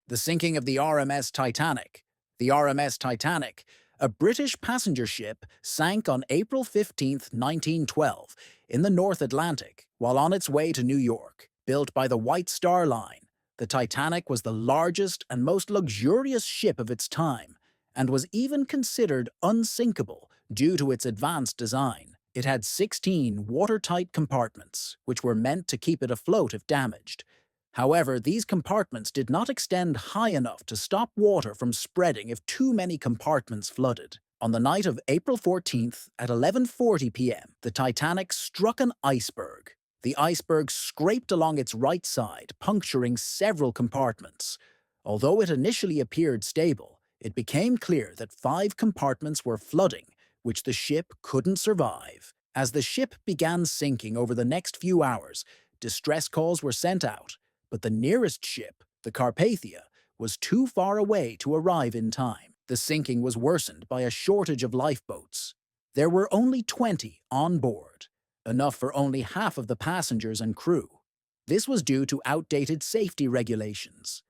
The sinking of the RMS Titanic. The RMS Titanic, a British passenger ship, sank on April 15, 1912, in the North Atlantic while on its way to New York. Built by the White Star Line, the Titanic was the largest and most luxurious ship of its time, and was even considered unsinkable due to its advanced design. It had 16 watertight compartments, which were meant to keep it afloat if damaged. However, these compartments did not extend high enough to stop water from spreading if too many compartments flooded. On the night of April 14th at 11:40 p.m., the Titanic struck an iceberg. The iceberg scraped along its right side, puncturing several compartments. Although it initially appeared stable, it became clear that 5 compartments were flooding, which the ship couldn't survive. As the ship began sinking over the next few hours, distress calls were sent out, but the nearest ship, the Carpathia, was too far away to arrive in time. The sinking was worsened by a shortage of lifeboats. There were only 20 on board, enough for only half of the passengers and crew. This was due to outdated safety regulations.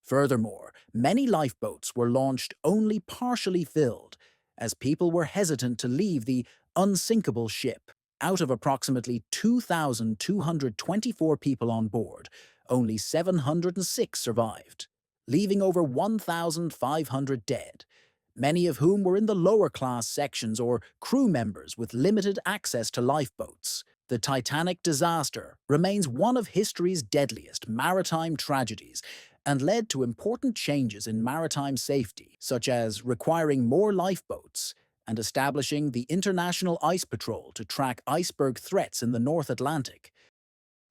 Furthermore, many lifeboats were launched only partially filled, as people were hesitant to leave the unsinkable ship. Out of approximately 2,224 people on board, only 706 survived, leaving over 1,500 dead, many of whom were in the lower-class sections or crew members with limited access to lifeboats. The Titanic disaster remains one of history's deadliest maritime tragedies and led to important changes in maritime safety, such as requiring more lifeboats and establishing the International Ice Patrol to track iceberg threats in the North Atlantic.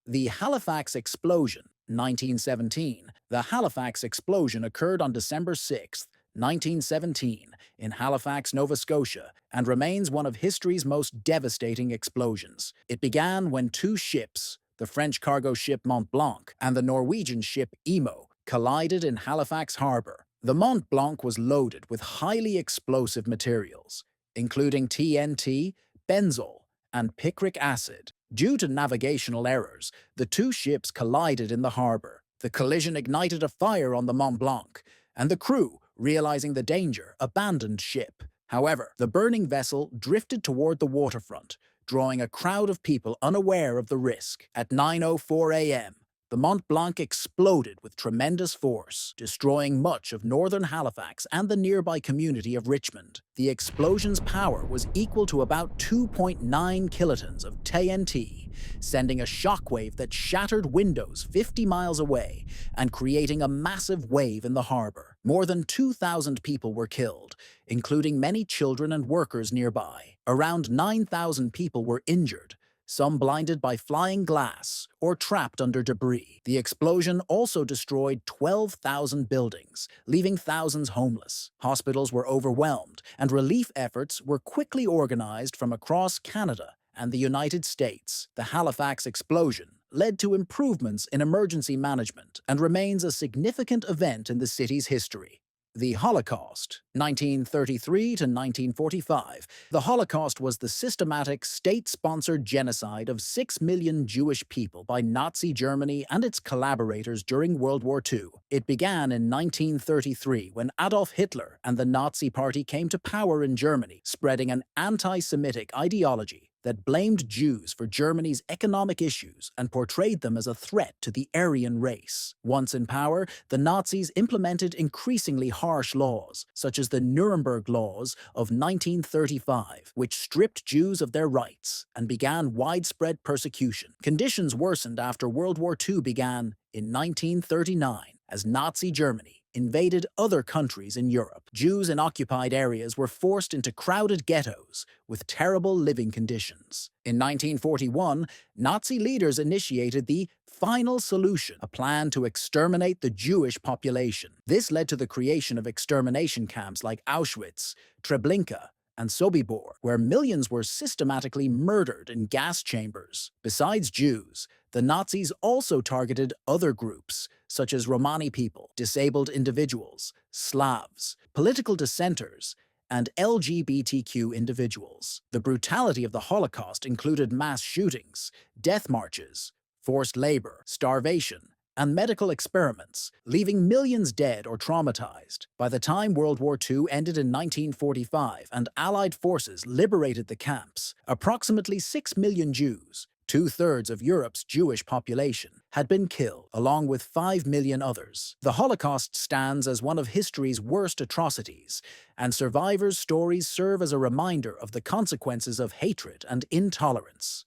The Halifax Explosion, 1917. The Halifax Explosion occurred on December 6, 1917, in Halifax, Nova Scotia, and remains one of history's most devastating explosions. It began when 2 ships, the French cargo ship Mont Blanc and the Norwegian ship Imo, collided in Halifax Harbour. The Mont Blanc was loaded with highly explosive materials, including TNT, benzol, and picric acid. Due to navigational errors, the 2 ships collided in the harbour. The collision ignited a fire on the Mont Blanc, and the crew, realizing the danger, abandoned ship. However, the burning vessel drifted toward the waterfront, drawing a crowd of people unaware of the risk. At 9:04 a.m., the Mont Blanc exploded with tremendous force, destroying much of northern Halifax and the nearby community of Richmond. The explosion's power was equal to about 2.9 kilotons of TNT, sending a shockwave that shattered windows 50 miles away and creating a massive wave in the harbour. More than 2,000 people were killed, including many children and workers nearby. Around 9,000 people were injured, some blinded by flying glass or trapped under debris. The explosion also destroyed 12,000 buildings, leaving thousands homeless. Hospitals were overwhelmed, and relief efforts were quickly organized from across Canada and the United States. The Halifax Explosion led to improvements in emergency management and remains a significant event in the city's history. The Holocaust, 1933 to 1945. The Holocaust was the systematic, state-sponsored genocide of 6 million Jewish people by Nazi Germany and its collaborators during World War II. It began in 1933 when Adolf Hitler and the Nazi Party came to power in Germany, spreading an anti-Semitic ideology that blamed Jews for Germany's economic issues and portrayed them as a threat to the Aryan race. Once in power, the Nazis implemented increasingly harsh laws, such as the Nuremberg Laws of 1935, which stripped Jews of their rights and began widespread persecution. Conditions worsened after World War II began in 1939, as Nazi Germany invaded other countries in Europe. Jews in occupied areas were forced into crowded ghettos with terrible living conditions. In 1941, Nazi leaders initiated the Final Solution, a plan to exterminate the Jewish population. This led to the creation of extermination camps like Auschwitz, Treblinka, and Sobibor, where millions were systematically murdered in gas chambers. Besides Jews, the Nazis also targeted other groups, such as Romani people, disabled individuals, Slavs, political dissenters, and LGBTQ individuals. The brutality of the Holocaust included mass shootings, death marches, forced labor, starvation, and medical experiments, leaving millions dead or traumatized. By the time World War II ended in 1945 and Allied forces liberated the camps, approximately 6 million Jews, two-thirds of Europe's Jewish population, had been killed, along with 5 million others. The Holocaust stands as one of history's worst atrocities, and survivors' stories serve as a reminder of the consequences of hatred and intolerance.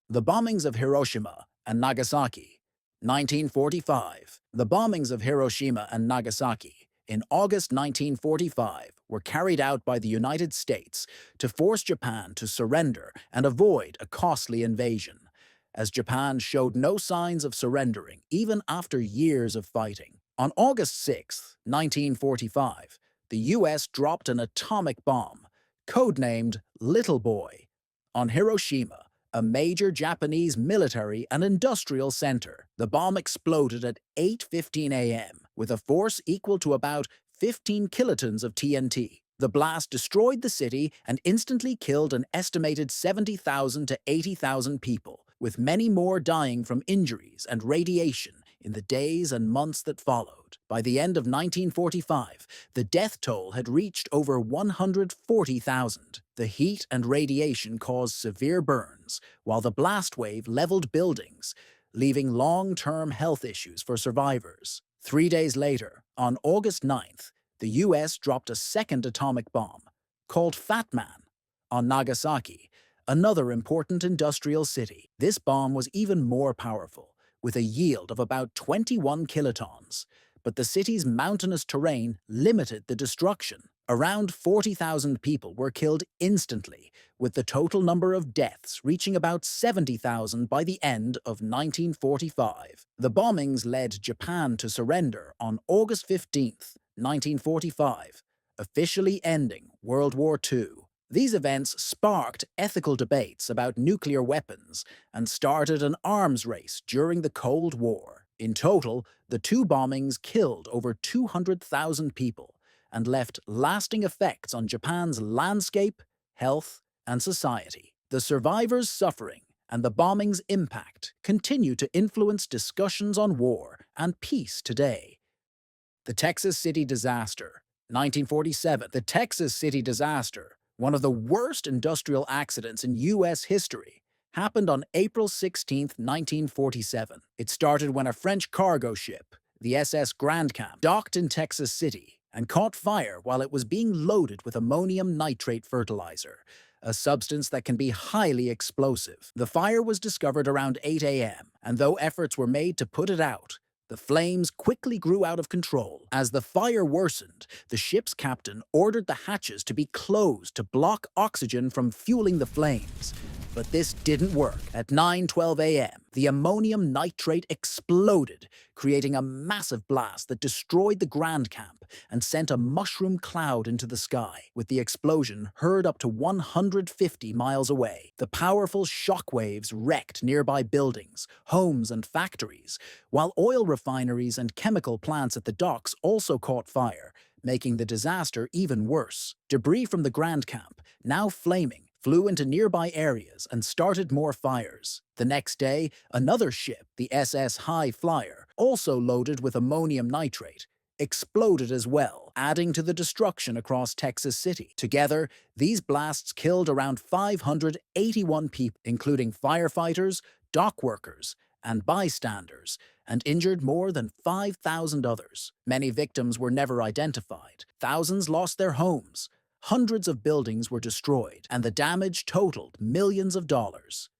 The bombings of Hiroshima and Nagasaki, 1945. The bombings of Hiroshima and Nagasaki in August 1945 were carried out by the United States to force Japan to surrender and avoid a costly invasion, as Japan showed no signs of surrendering even after years of fighting. On August 6, 1945, the US dropped an atomic bomb, codenamed Little Boy, on Hiroshima, a major Japanese military and industrial center. The bomb exploded at 8:15 a.m. with a force equal to about 15 kilotons of TNT. The blast destroyed the city and instantly killed an estimated 70,000 to 80,000 people, with many more dying from injuries and radiation in the days and months that followed. By the end of 1945, the death toll had reached over 140,000. The heat and radiation caused severe burns, while the blast wave leveled buildings, leaving long-term health issues for survivors. 3 days later, on August 9th, the US dropped a second atomic bomb, called Fat Man, on Nagasaki, another important industrial city. This bomb was even more powerful, with a yield of about 21 kilotons, but the city's mountainous terrain limited the destruction. Around 40,000 people were killed instantly, with the total number of deaths reaching about 70,000 by the end of 1945. The bombings led Japan to surrender on August 15, 1945, officially ending World War II. These events sparked ethical debates about nuclear weapons and started an arms race during the Cold War. In total, the two bombings killed over 200,000 people and left lasting effects on Japan's landscape, health, and society. The survivors' suffering and the bombing's impact continue to influence discussions on war and peace today. The Texas City Disaster, 1947. The Texas City Disaster, one of the worst industrial accidents in U.S. history, happened on April 16, 1947. It started when a French cargo ship, the SS Grand Camp, docked in Texas City and caught fire while it was being loaded with ammonium nitrate fertilizer, a substance that can be highly explosive. The fire was discovered around 8 a.m., and though efforts were made to put it out, the flames quickly grew out of control. As the fire worsened, the ship's captain ordered the hatches to be closed to block oxygen from fueling the flames. But this didn't work. At 9:12 a.m., the ammonium nitrate exploded, creating a massive blast that destroyed the Grand Camp and sent a mushroom cloud into the sky, with the explosion heard up to 150 miles away. The powerful shock waves wrecked nearby buildings, homes, and factories, while oil refineries and chemical plants at the docks also caught fire, making the disaster even worse. Debris from the Grand Camp, now flaming, flew into nearby areas and started more fires. The next day, another ship, the SS High Flyer, also loaded with ammonium nitrate, exploded as well, adding to the destruction across Texas City. Together, these blasts killed around 581 people, including firefighters, dock workers, and bystanders, and injured more than 5,000 others. Many victims were never identified. Thousands lost their homes. Hundreds of buildings were destroyed, and the damage totaled millions of dollars.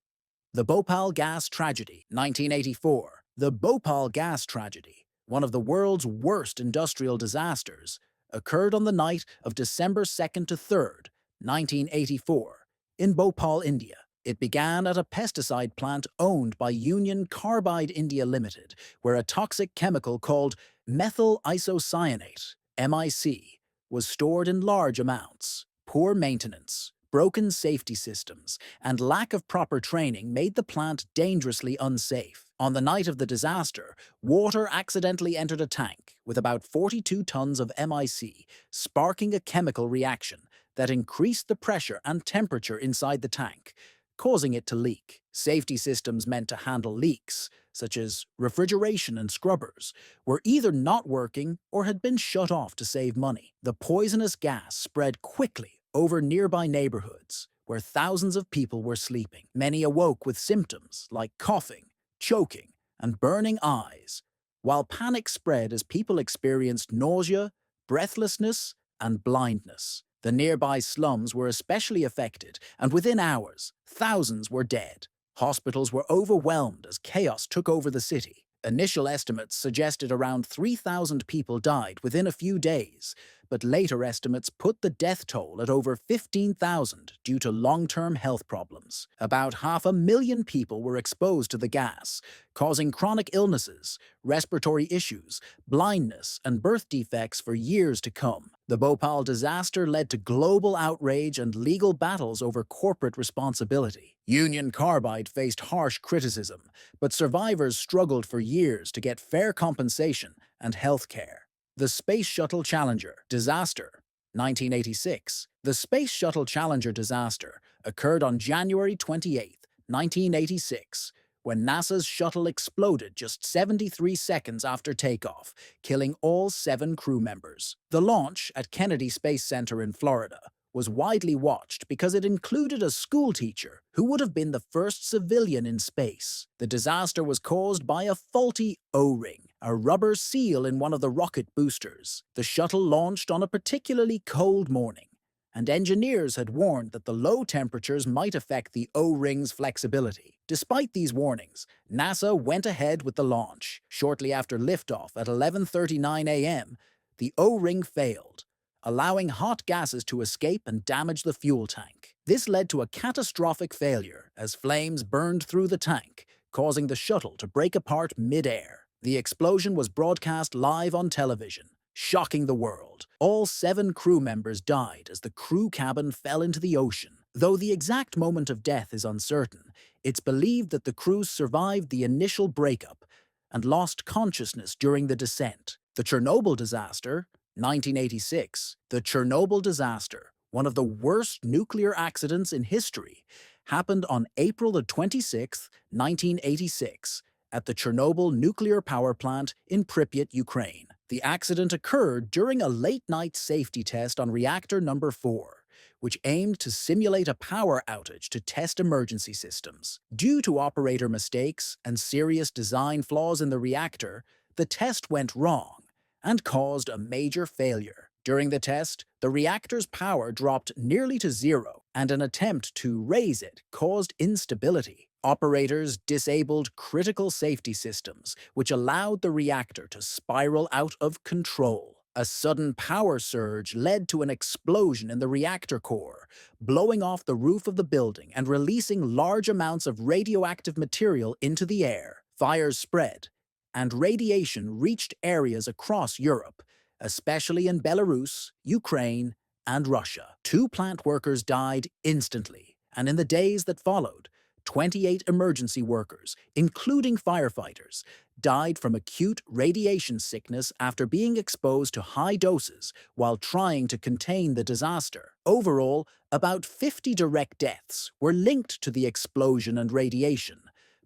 The Bhopal Gas Tragedy, 1984. The Bhopal Gas Tragedy, one of the world's worst industrial disasters, occurred on the night of December 2nd to 3rd, 1984, in Bhopal, India. It began at a pesticide plant owned by Union Carbide India Limited, where a toxic chemical called methyl isocyanate, MIC, was stored in large amounts. Poor maintenance, broken safety systems, and lack of proper training made the plant dangerously unsafe. On the night of the disaster, water accidentally entered a tank with about 42 tons of MIC, sparking a chemical reaction that increased the pressure and temperature inside the tank, causing it to leak. Safety systems meant to handle leaks, such as refrigeration and scrubbers, were either not working or had been shut off to save money. The poisonous gas spread quickly over nearby neighborhoods, where thousands of people were sleeping. Many awoke with symptoms like coughing, choking, and burning eyes, while panic spread as people experienced nausea, breathlessness, and blindness. The nearby slums were especially affected, and within hours, thousands were dead. Hospitals were overwhelmed as chaos took over the city. Initial estimates suggested around 3,000 people died within a few days, but later estimates put the death toll at over 15,000 due to long-term health problems. About 500,000 people were exposed to the gas, causing chronic illnesses, respiratory issues, blindness, and birth defects for years to come. The Bhopal disaster led to global outrage and legal battles over corporate responsibility. Union Carbide faced harsh criticism, but survivors struggled for years to get fair compensation and health care. The Space Shuttle Challenger disaster, 1986. The Space Shuttle Challenger disaster occurred on January 28, 1986, when NASA's shuttle exploded just 73 seconds after takeoff, killing all 7 crew members. The launch at Kennedy Space Center in Florida was widely watched because it included a schoolteacher who would have been the first civilian in space. The disaster was caused by a faulty O-ring, a rubber seal in one of the rocket boosters. The shuttle launched on a particularly cold morning, and engineers had warned that the low temperatures might affect the O-ring's flexibility. Despite these warnings, NASA went ahead with the launch. Shortly after liftoff at 11:39 a.m., the O-ring failed, allowing hot gases to escape and damage the fuel tank. This led to a catastrophic failure as flames burned through the tank, causing the shuttle to break apart mid-air. The explosion was broadcast live on television, shocking the world. All 7 crew members died as the crew cabin fell into the ocean. Though the exact moment of death is uncertain, it's believed that the crew survived the initial breakup and lost consciousness during the descent. The Chernobyl disaster, 1986. The Chernobyl disaster, one of the worst nuclear accidents in history, happened on April 26, 1986, at the Chernobyl nuclear power plant in Pripyat, Ukraine. The accident occurred during a late-night safety test on reactor number 4, which aimed to simulate a power outage to test emergency systems. Due to operator mistakes and serious design flaws in the reactor, the test went wrong and caused a major failure. During the test, the reactor's power dropped nearly to zero, and an attempt to raise it caused instability. Operators disabled critical safety systems, which allowed the reactor to spiral out of control. A sudden power surge led to an explosion in the reactor core, blowing off the roof of the building and releasing large amounts of radioactive material into the air. Fires spread, and radiation reached areas across Europe, especially in Belarus, Ukraine, and Russia. 2 plant workers died instantly, and in the days that followed, 28 emergency workers, including firefighters, died from acute radiation sickness after being exposed to high doses while trying to contain the disaster. Overall, about 50 direct deaths were linked to the explosion and radiation,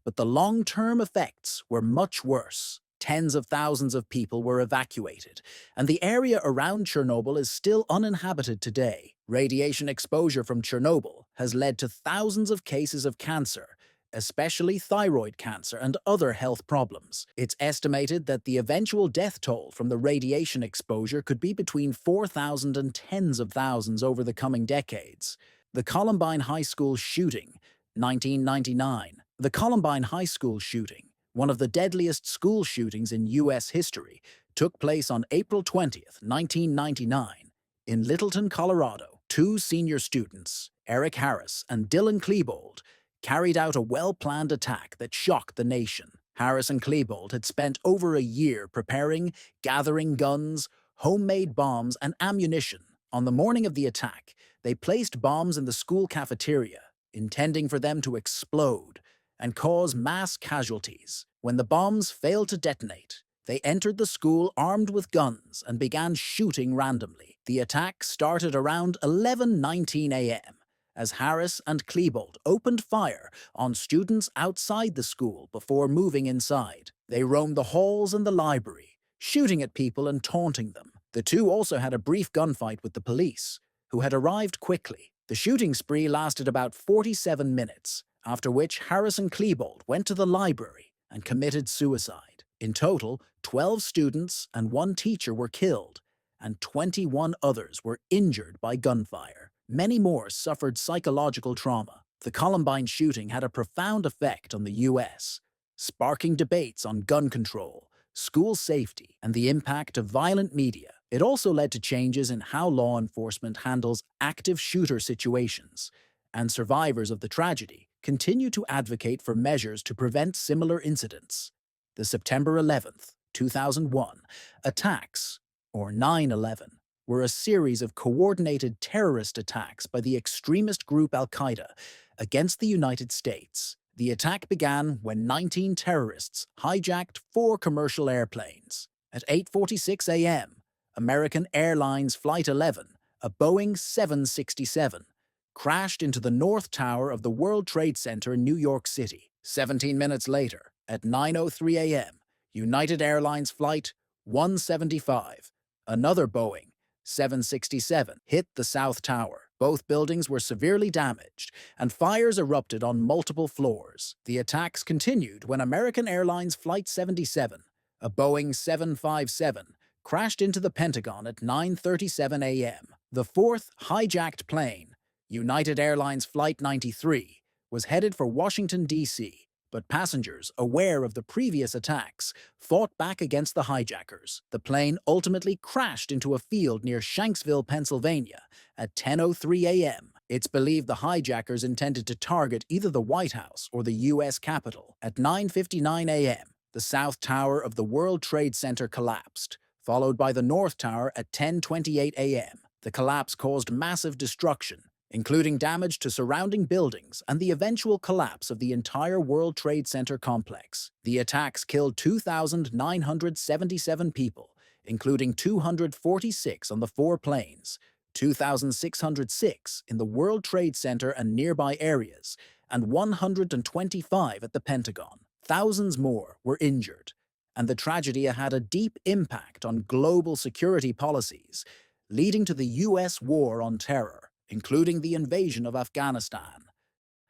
but the long-term effects were much worse. Tens of thousands of people were evacuated, and the area around Chernobyl is still uninhabited today. Radiation exposure from Chernobyl has led to thousands of cases of cancer, especially thyroid cancer and other health problems. It's estimated that the eventual death toll from the radiation exposure could be between 4,000 and tens of thousands over the coming decades. The Columbine High School shooting, 1999. The Columbine High School shooting, one of the deadliest school shootings in U.S. history, took place on April 20, 1999, in Littleton, Colorado. 2 senior students, Eric Harris and Dylan Klebold, carried out a well-planned attack that shocked the nation. Harris and Klebold had spent over a year preparing, gathering guns, homemade bombs, and ammunition. On the morning of the attack, they placed bombs in the school cafeteria, intending for them to explode and cause mass casualties. When the bombs failed to detonate, they entered the school armed with guns and began shooting randomly. The attack started around 11:19 a.m. as Harris and Klebold opened fire on students outside the school before moving inside. They roamed the halls and the library, shooting at people and taunting them. The two also had a brief gunfight with the police, who had arrived quickly. The shooting spree lasted about 47 minutes, after which Harris and Klebold went to the library and committed suicide. In total, 12 students and 1 teacher were killed, and 21 others were injured by gunfire. Many more suffered psychological trauma. The Columbine shooting had a profound effect on the U.S., sparking debates on gun control, school safety, and the impact of violent media. It also led to changes in how law enforcement handles active shooter situations, and survivors of the tragedy continue to advocate for measures to prevent similar incidents. The September 11th, 2001 attacks, or 9/11, were a series of coordinated terrorist attacks by the extremist group Al-Qaeda against the United States. The attack began when 19 terrorists hijacked 4 commercial airplanes. At 8:46 a.m., American Airlines Flight 11, a Boeing 767, crashed into the North Tower of the World Trade Center in New York City. 17 minutes later, at 9:03 a.m., United Airlines Flight 175, another Boeing 767, hit the South Tower. Both buildings were severely damaged, and fires erupted on multiple floors. The attacks continued when American Airlines Flight 77, a Boeing 757, crashed into the Pentagon at 9:37 a.m. The fourth hijacked plane, United Airlines Flight 93, was headed for Washington, D.C., but passengers, aware of the previous attacks, fought back against the hijackers. The plane ultimately crashed into a field near Shanksville, Pennsylvania, at 10:03 a.m. It's believed the hijackers intended to target either the White House or the U.S. Capitol. At 9:59 a.m., the South Tower of the World Trade Center collapsed, followed by the North Tower at 10:28 a.m. The collapse caused massive destruction, including damage to surrounding buildings and the eventual collapse of the entire World Trade Center complex. The attacks killed 2,977 people, including 246 on the 4 planes, 2,606 in the World Trade Center and nearby areas, and 125 at the Pentagon. Thousands more were injured, and the tragedy had a deep impact on global security policies, leading to the U.S. war on terror, including the invasion of Afghanistan.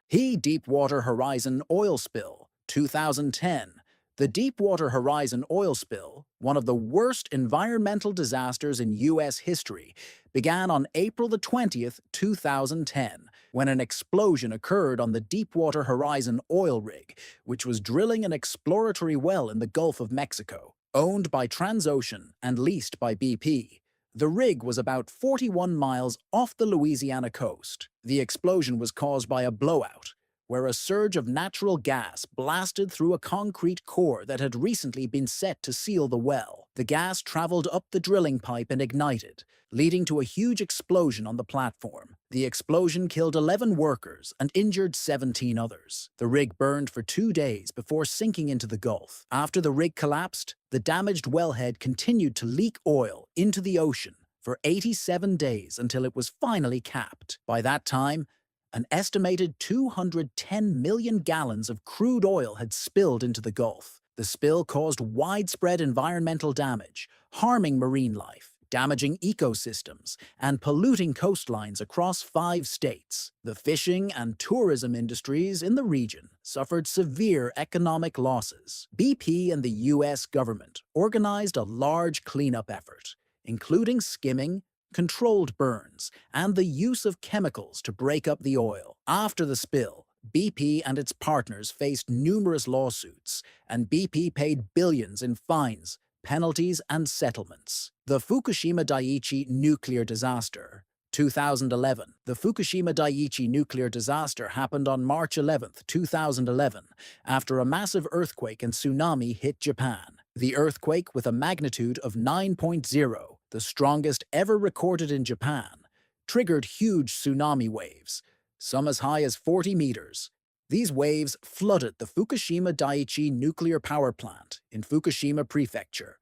Deepwater Horizon oil spill, 2010. The Deepwater Horizon oil spill, one of the worst environmental disasters in U.S. history, began on April 20th, 2010, when an explosion occurred on the Deepwater Horizon oil rig, which was drilling an exploratory well in the Gulf of Mexico. Owned by Transocean and leased by BP, the rig was about 41 miles off the Louisiana coast. The explosion was caused by a blowout, where a surge of natural gas blasted through a concrete core that had recently been set to seal the well. The gas traveled up the drilling pipe and ignited, leading to a huge explosion on the platform. The explosion killed 11 workers and injured 17 others. The rig burned for 2 days before sinking into the Gulf. After the rig collapsed, the damaged wellhead continued to leak oil into the ocean for 87 days until it was finally capped. By that time, an estimated 210 million gallons of crude oil had spilled into the Gulf. The spill caused widespread environmental damage, harming marine life, damaging ecosystems, and polluting coastlines across 5 states. The fishing and tourism industries in the region suffered severe economic losses. BP and the U.S. government organized a large cleanup effort, including skimming, controlled burns, and the use of chemicals to break up the oil. After the spill, BP and its partners faced numerous lawsuits, and BP paid billions in fines, penalties, and settlements. The Fukushima Daiichi nuclear disaster, 2011. The Fukushima Daiichi nuclear disaster happened on March 11, 2011, after a massive earthquake and tsunami hit Japan. The earthquake, with a magnitude of 9.0, the strongest ever recorded in Japan, triggered huge tsunami waves, some as high as 40 meters. These waves flooded the Fukushima Daiichi nuclear power plant in Fukushima Prefecture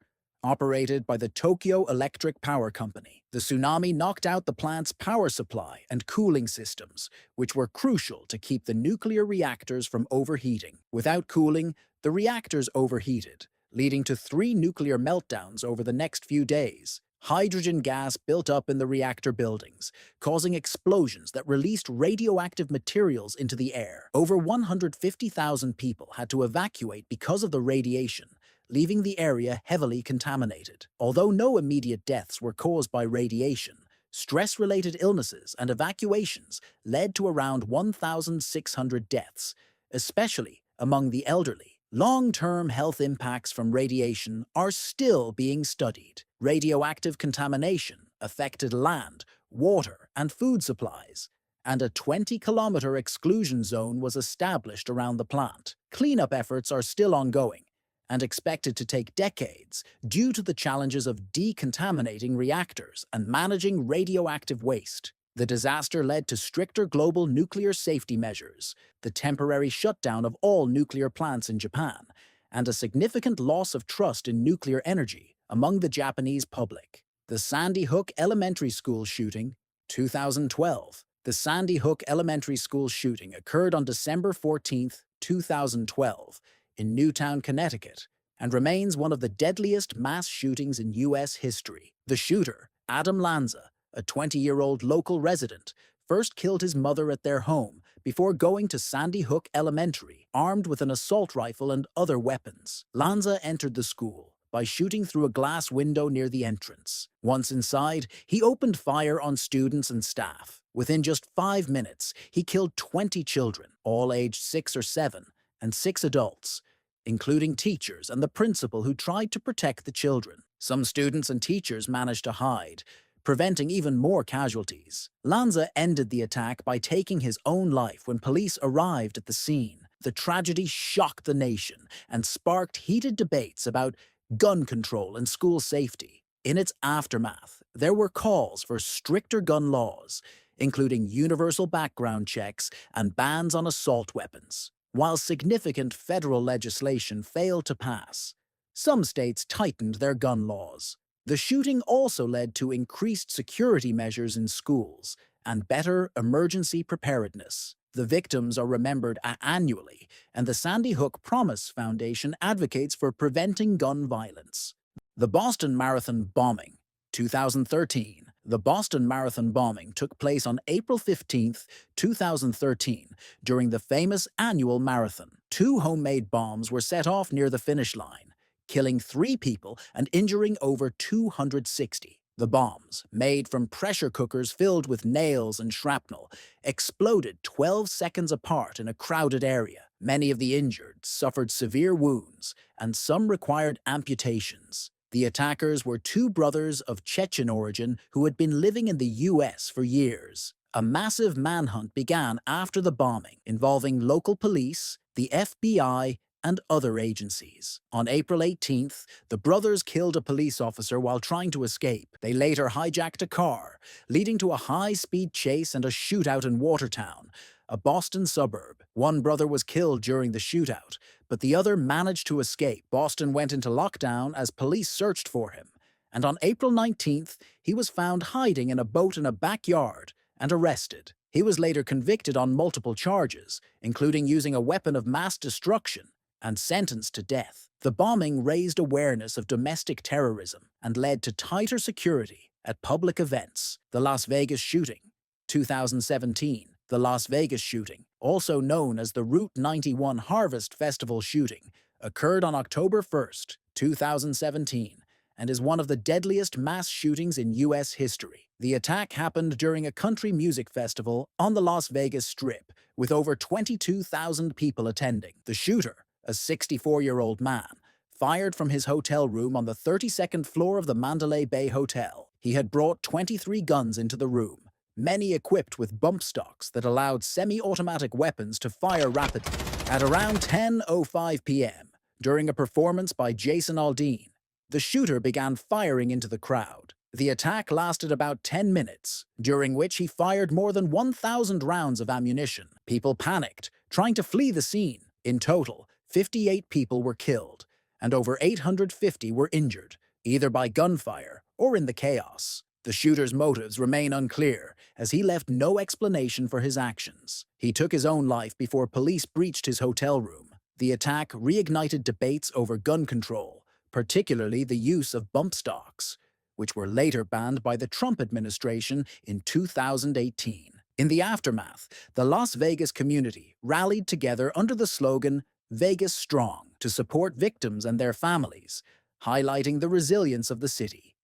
operated by the Tokyo Electric Power Company. The tsunami knocked out the plant's power supply and cooling systems, which were crucial to keep the nuclear reactors from overheating. Without cooling, the reactors overheated, leading to 3 nuclear meltdowns over the next few days. Hydrogen gas built up in the reactor buildings, causing explosions that released radioactive materials into the air. Over 150,000 people had to evacuate because of the radiation, leaving the area heavily contaminated. Although no immediate deaths were caused by radiation, stress-related illnesses and evacuations led to around 1,600 deaths, especially among the elderly. Long-term health impacts from radiation are still being studied. Radioactive contamination affected land, water, and food supplies, and a 20-kilometer exclusion zone was established around the plant. Cleanup efforts are still ongoing and expected to take decades due to the challenges of decontaminating reactors and managing radioactive waste. The disaster led to stricter global nuclear safety measures, the temporary shutdown of all nuclear plants in Japan, and a significant loss of trust in nuclear energy among the Japanese public. The Sandy Hook Elementary School shooting, 2012. The Sandy Hook Elementary School shooting occurred on December 14, 2012, in Newtown, Connecticut, and remains one of the deadliest mass shootings in U.S. history. The shooter, Adam Lanza, a 20-year-old local resident, first killed his mother at their home before going to Sandy Hook Elementary, armed with an assault rifle and other weapons. Lanza entered the school by shooting through a glass window near the entrance. Once inside, he opened fire on students and staff. Within just 5 minutes, he killed 20 children, all aged 6 or 7, and 6 adults, including teachers and the principal who tried to protect the children. Some students and teachers managed to hide, preventing even more casualties. Lanza ended the attack by taking his own life when police arrived at the scene. The tragedy shocked the nation and sparked heated debates about gun control and school safety. In its aftermath, there were calls for stricter gun laws, including universal background checks and bans on assault weapons. While significant federal legislation failed to pass, some states tightened their gun laws. The shooting also led to increased security measures in schools and better emergency preparedness. The victims are remembered annually, and the Sandy Hook Promise Foundation advocates for preventing gun violence. The Boston Marathon bombing, 2013. The Boston Marathon bombing took place on April 15, 2013, during the famous annual marathon. 2 homemade bombs were set off near the finish line, killing 3 people and injuring over 260. The bombs, made from pressure cookers filled with nails and shrapnel, exploded 12 seconds apart in a crowded area. Many of the injured suffered severe wounds, and some required amputations. The attackers were 2 brothers of Chechen origin who had been living in the U.S. for years. A massive manhunt began after the bombing, involving local police, the FBI, and other agencies. On April 18th, the brothers killed a police officer while trying to escape. They later hijacked a car, leading to a high-speed chase and a shootout in Watertown, a Boston suburb. One brother was killed during the shootout, but the other managed to escape. Boston went into lockdown as police searched for him, and on April 19th, he was found hiding in a boat in a backyard and arrested. He was later convicted on multiple charges, including using a weapon of mass destruction, and sentenced to death. The bombing raised awareness of domestic terrorism and led to tighter security at public events. The Las Vegas shooting, 2017. The Las Vegas shooting, also known as the Route 91 Harvest Festival shooting, occurred on October 1, 2017, and is one of the deadliest mass shootings in U.S. history. The attack happened during a country music festival on the Las Vegas Strip, with over 22,000 people attending. The shooter, a 64-year-old man, fired from his hotel room on the 32nd floor of the Mandalay Bay Hotel. He had brought 23 guns into the room, many equipped with bump stocks that allowed semi-automatic weapons to fire rapidly. At around 10:05 p.m., during a performance by Jason Aldean, the shooter began firing into the crowd. The attack lasted about 10 minutes, during which he fired more than 1,000 rounds of ammunition. People panicked, trying to flee the scene. In total, 58 people were killed, and over 850 were injured, either by gunfire or in the chaos. The shooter's motives remain unclear, as he left no explanation for his actions. He took his own life before police breached his hotel room. The attack reignited debates over gun control, particularly the use of bump stocks, which were later banned by the Trump administration in 2018. In the aftermath, the Las Vegas community rallied together under the slogan "Vegas Strong" to support victims and their families, highlighting the resilience of the city.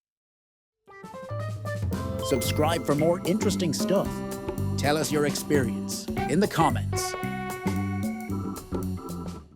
Subscribe for more interesting stuff. Tell us your experience in the comments.